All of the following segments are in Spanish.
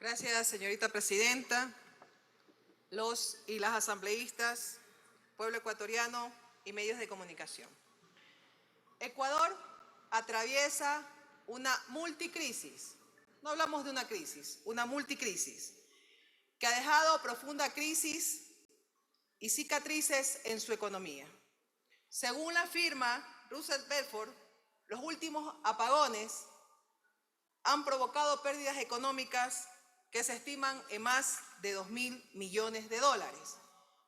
Gracias, señorita presidenta. Los y las asambleístas, pueblo ecuatoriano y medios de comunicación. Ecuador atraviesa una multicrisis. No hablamos de una crisis, una multicrisis, que ha dejado profunda crisis y cicatrices en su economía. Según la firma Russell Belfort, los últimos apagones han provocado pérdidas económicas que se estiman en más de 2.000 millones de dólares.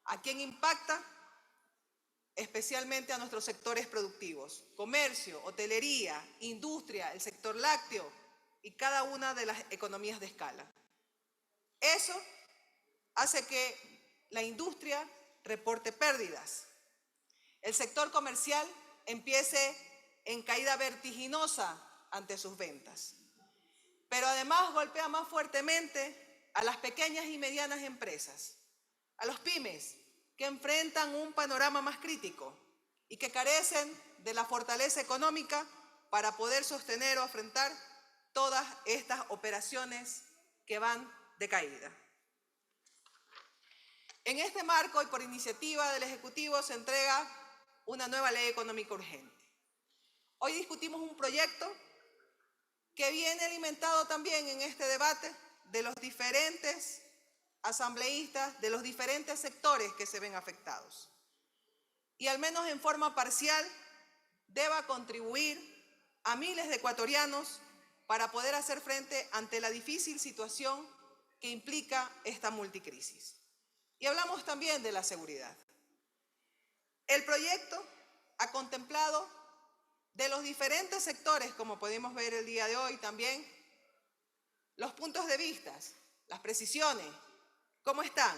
¿A quién impacta? Especialmente a nuestros sectores productivos: comercio, hotelería, industria, el sector lácteo y cada una de las economías de escala. Eso hace que la industria reporte pérdidas. El sector comercial empiece en caída vertiginosa ante sus ventas. Pero además golpea más fuertemente a las pequeñas y medianas empresas, a los pymes, que enfrentan un panorama más crítico y que carecen de la fortaleza económica para poder sostener o afrontar todas estas operaciones que van de caída. En este marco y por iniciativa del Ejecutivo se entrega una nueva ley económica urgente. Hoy discutimos un proyecto que viene alimentado también en este debate de los diferentes asambleístas, de los diferentes sectores que se ven afectados. Y al menos en forma parcial deba contribuir a miles de ecuatorianos para poder hacer frente ante la difícil situación que implica esta multicrisis. Y hablamos también de la seguridad. El proyecto ha contemplado de los diferentes sectores, como podemos ver el día de hoy también, los puntos de vista, las precisiones, cómo están.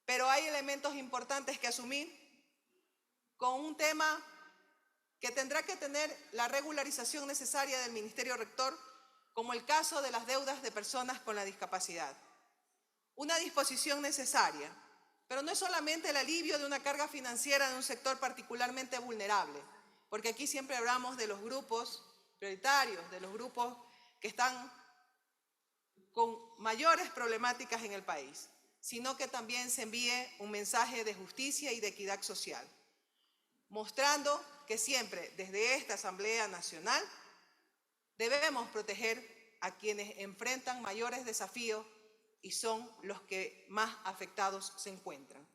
Pero hay elementos importantes que asumir con un tema que tendrá que tener la regularización necesaria del Ministerio Rector, como el caso de las deudas de personas con la discapacidad. Una disposición necesaria, pero no es solamente el alivio de una carga financiera de un sector particularmente vulnerable, porque aquí siempre hablamos de los grupos prioritarios, de los grupos que están con mayores problemáticas en el país, sino que también se envíe un mensaje de justicia y de equidad social, mostrando que siempre desde esta Asamblea Nacional debemos proteger a quienes enfrentan mayores desafíos y son los que más afectados se encuentran.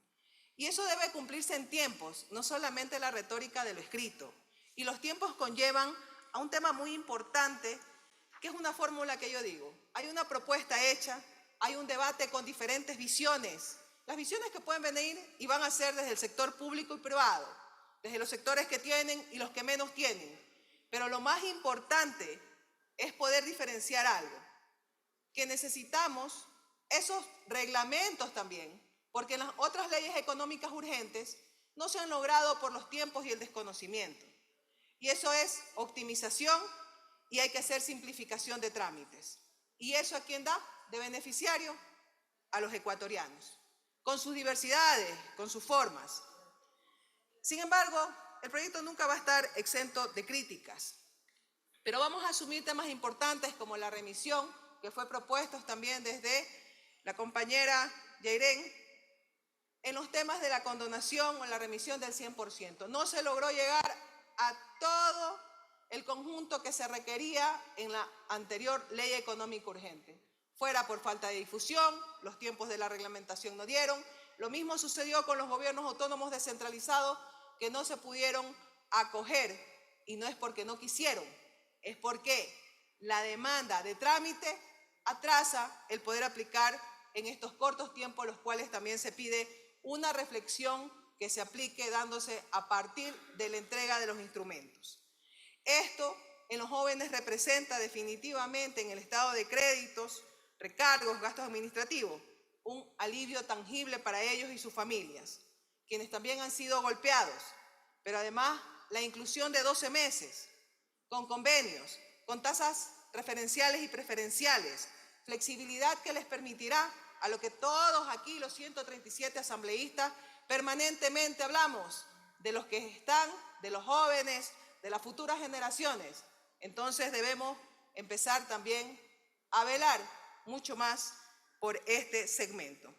Y eso debe cumplirse en tiempos, no solamente la retórica de lo escrito. Y los tiempos conllevan a un tema muy importante, que es una fórmula que yo digo. Hay una propuesta hecha, hay un debate con diferentes visiones. Las visiones que pueden venir y van a ser desde el sector público y privado, desde los sectores que tienen y los que menos tienen. Pero lo más importante es poder diferenciar algo, que necesitamos esos reglamentos también, porque en las otras leyes económicas urgentes no se han logrado por los tiempos y el desconocimiento. Y eso es optimización y hay que hacer simplificación de trámites. ¿Y eso a quién da? De beneficiario a los ecuatorianos, con sus diversidades, con sus formas. Sin embargo, el proyecto nunca va a estar exento de críticas, pero vamos a asumir temas importantes como la remisión, que fue propuesto también desde la compañera Yairén, en los temas de la condonación o la remisión del 100%. No se logró llegar a todo el conjunto que se requería en la anterior ley económica urgente. Fuera por falta de difusión, los tiempos de la reglamentación no dieron. Lo mismo sucedió con los gobiernos autónomos descentralizados que no se pudieron acoger, y no es porque no quisieron, es porque la demanda de trámite atrasa el poder aplicar en estos cortos tiempos, los cuales también se pide una reflexión que se aplique dándose a partir de la entrega de los instrumentos. Esto en los jóvenes representa definitivamente en el estado de créditos, recargos, gastos administrativos, un alivio tangible para ellos y sus familias, quienes también han sido golpeados, pero además la inclusión de 12 meses, con convenios, con tasas referenciales y preferenciales, flexibilidad que les permitirá a lo que todos aquí, los 137 asambleístas, permanentemente hablamos, de los que están, de los jóvenes, de las futuras generaciones. Entonces debemos empezar también a velar mucho más por este segmento.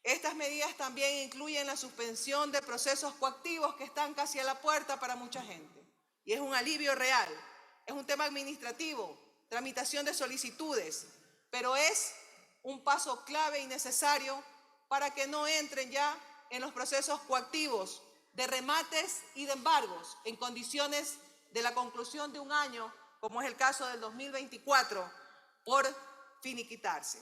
Estas medidas también incluyen la suspensión de procesos coactivos que están casi a la puerta para mucha gente. Y es un alivio real, es un tema administrativo, tramitación de solicitudes, pero es un paso clave y necesario para que no entren ya en los procesos coactivos de remates y de embargos en condiciones de la conclusión de un año, como es el caso del 2024, por finiquitarse.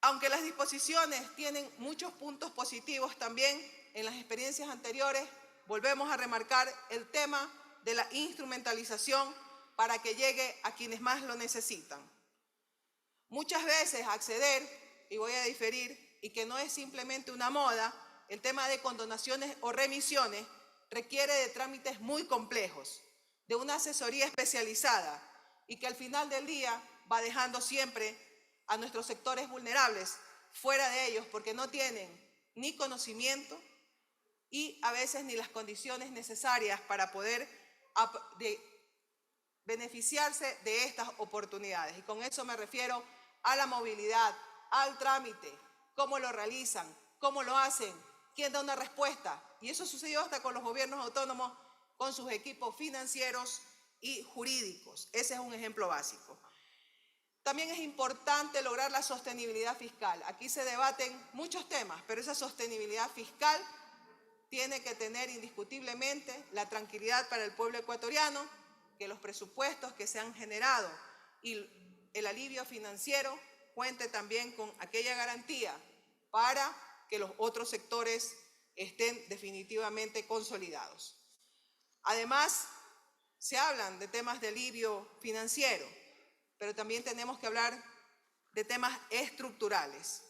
Aunque las disposiciones tienen muchos puntos positivos también, en las experiencias anteriores volvemos a remarcar el tema de la instrumentalización para que llegue a quienes más lo necesitan. Muchas veces acceder, y voy a diferir, y que no es simplemente una moda, el tema de condonaciones o remisiones requiere de trámites muy complejos, de una asesoría especializada y que al final del día va dejando siempre a nuestros sectores vulnerables fuera de ellos porque no tienen ni conocimiento y a veces ni las condiciones necesarias para poder beneficiarse de estas oportunidades. Y con eso me refiero a la movilidad, al trámite, cómo lo realizan, cómo lo hacen, quién da una respuesta. Y eso sucedió hasta con los gobiernos autónomos, con sus equipos financieros y jurídicos. Ese es un ejemplo básico. También es importante lograr la sostenibilidad fiscal. Aquí se debaten muchos temas, pero esa sostenibilidad fiscal tiene que tener indiscutiblemente la tranquilidad para el pueblo ecuatoriano, que los presupuestos que se han generado y el alivio financiero cuente también con aquella garantía para que los otros sectores estén definitivamente consolidados. Además, se hablan de temas de alivio financiero, pero también tenemos que hablar de temas estructurales.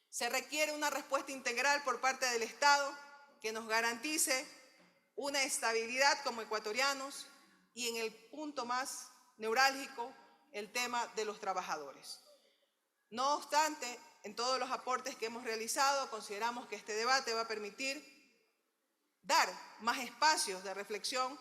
Se requiere una respuesta integral por parte del Estado que nos garantice una estabilidad como ecuatorianos y en el punto más neurálgico, el tema de los trabajadores. No obstante, en todos los aportes que hemos realizado, consideramos que este debate va a permitir dar más espacios de reflexión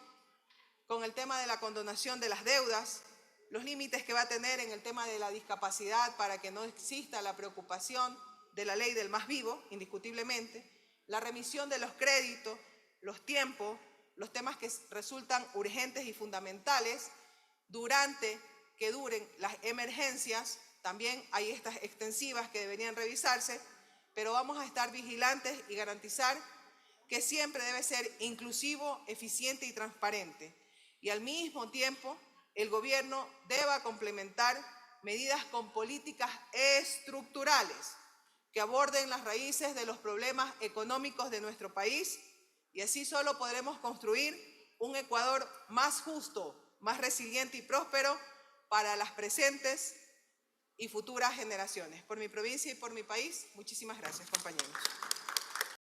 con el tema de la condonación de las deudas, los límites que va a tener en el tema de la discapacidad para que no exista la preocupación de la ley del más vivo, indiscutiblemente, la remisión de los créditos, los tiempos, los temas que resultan urgentes y fundamentales durante que duren las emergencias. También hay estas extensivas que deberían revisarse, pero vamos a estar vigilantes y garantizar que siempre debe ser inclusivo, eficiente y transparente. Y al mismo tiempo, el gobierno deba complementar medidas con políticas estructurales que aborden las raíces de los problemas económicos de nuestro país y así solo podremos construir un Ecuador más justo, más resiliente y próspero para las presentes y futuras generaciones. Por mi provincia y por mi país, muchísimas gracias, compañeros.